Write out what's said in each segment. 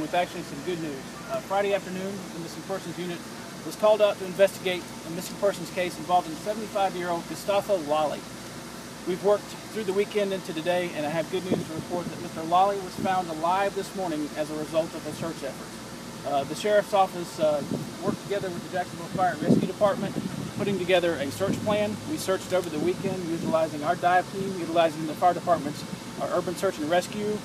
with actually some good news. Friday afternoon, the Missing Persons Unit was called out to investigate a missing persons case involving 75-year-old Gustavo Loli. We've worked through the weekend into today, and I have good news to report that Mr. Loli was found alive this morning as a result of a search effort. The Sheriff's Office worked together with the Jacksonville Fire and Rescue Department, putting together a search plan. We searched over the weekend utilizing our dive team, utilizing the fire department's urban search and rescue,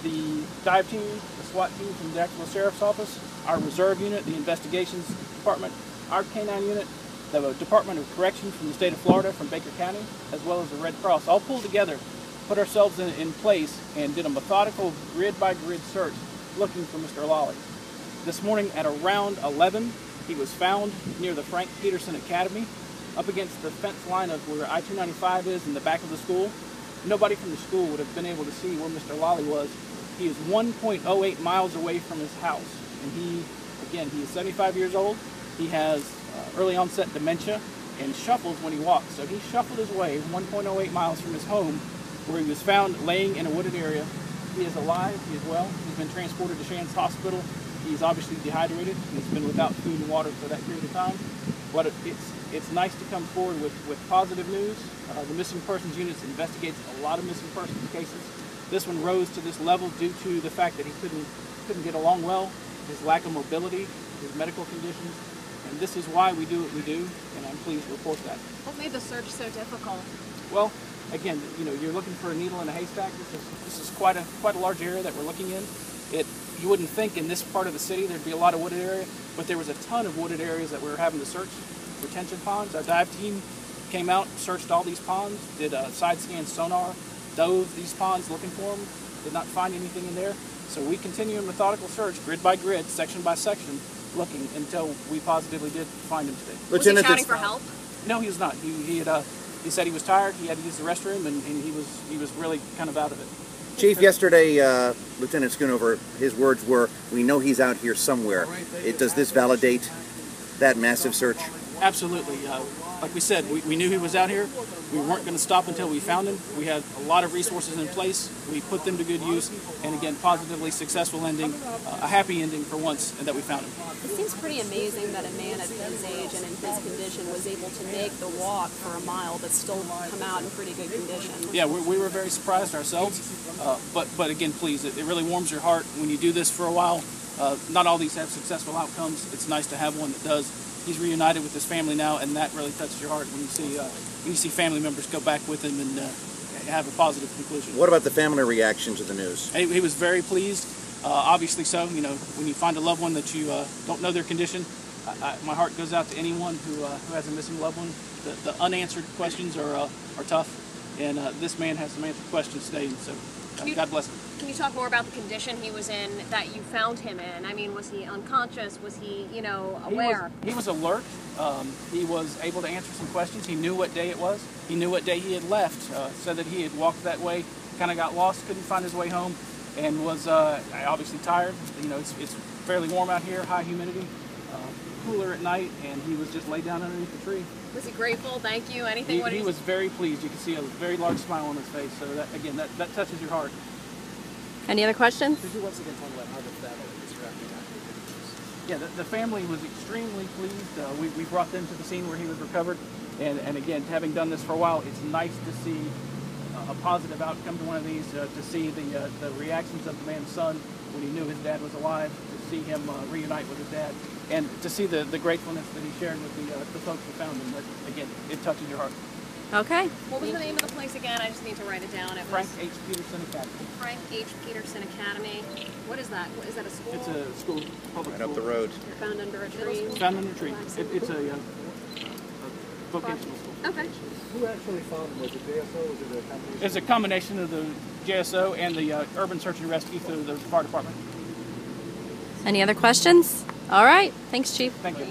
the dive team, the SWAT team from the Jacksonville Sheriff's Office, our reserve unit, the investigations department, our K-9 unit, the Department of Corrections from the state of Florida, from Baker County, as well as the Red Cross, all pulled together, put ourselves in place, and did a methodical grid-by-grid search looking for Mr. Loli. This morning at around 11, he was found near the Frank Peterson Academy, up against the fence line of where I-295 is in the back of the school. Nobody from the school would have been able to see where Mr. Loli was. He is 1.08 miles away from his house, and he is 75 years old. He has early onset dementia and shuffles when he walks. So he shuffled his way 1.08 miles from his home, where he was found laying in a wooded area. He is alive, he is well. He's been transported to Shands Hospital. He's obviously dehydrated. He's been without food and water for that period of time. But it's nice to come forward with positive news. The Missing Persons Unit investigates a lot of missing persons cases. This one rose to this level due to the fact that he couldn't get along well, his lack of mobility, his medical conditions, and this is why we do what we do, and I'm pleased to report that. What made the search so difficult? Well, again, you're looking for a needle in a haystack. This is quite a large area that we're looking in. You wouldn't think in this part of the city there'd be a lot of wooded area, but there was a ton of wooded areas that we were having to search. Retention ponds. Our dive team came out, searched all these ponds, did a side scan sonar, dove these ponds looking for them, did not find anything in there. So we continue a methodical search, grid by grid, section by section, looking until we positively did find him today. Was he shouting for help? No, he was not. He said he was tired, he had to use the restroom, and he was really kind of out of it. Chief, yesterday, Lieutenant Schoonover, his words were, "We know he's out here somewhere." Does this validate that massive search? Absolutely. Like we said, we knew he was out here. We weren't going to stop until we found him. We had a lot of resources in place. We put them to good use, and again, positively successful ending, a happy ending for once, and that we found him. It seems pretty amazing that a man at his age and in his condition was able to make the walk for a mile but still come out in pretty good condition. Yeah, we were very surprised ourselves, but again, please, it really warms your heart when you do this for a while. Not all these have successful outcomes. It's nice to have one that does. He's reunited with his family now, and that really touches your heart when you see family members go back with him and have a positive conclusion. What about the family reaction to the news? He was very pleased, obviously so. When you find a loved one that you don't know their condition, my heart goes out to anyone who has a missing loved one. The unanswered questions are tough, and this man has some answered questions today, and so God bless him. Can you talk more about the condition he was in that you found him in? I mean, was he unconscious? Was he, aware? He was alert. He was able to answer some questions. He knew what day it was. He knew what day he had left. Said that he had walked that way, kind of got lost, couldn't find his way home, and was obviously tired. It's fairly warm out here, high humidity, cooler at night, and he was just laid down underneath the tree. Was he grateful? Thank you? Anything? He was very pleased. You can see a very large smile on his face. So that touches your heart. Any other questions? Could you once again talk about how the family is reacting after the news? Yeah, the family was extremely pleased. We brought them to the scene where he was recovered, and again, having done this for a while, it's nice to see a positive outcome to one of these. To see the reactions of the man's son when he knew his dad was alive, to see him reunite with his dad, and to see the gratefulness that he shared with the folks who found him. But again, it touches your heart. Okay. What was the name of the place again? I just need to write it down. Frank H. Peterson Academy. Frank H. Peterson Academy. What is that? Is that a school? It's a school, public Right school. up the road. Found under a tree? Found under a tree. It's a vocational school. Okay. Who actually found him? Was it JSO? Was it a combination? It's a combination of the JSO and the urban search and rescue through the fire department. Any other questions? All right. Thanks, Chief. Thank you.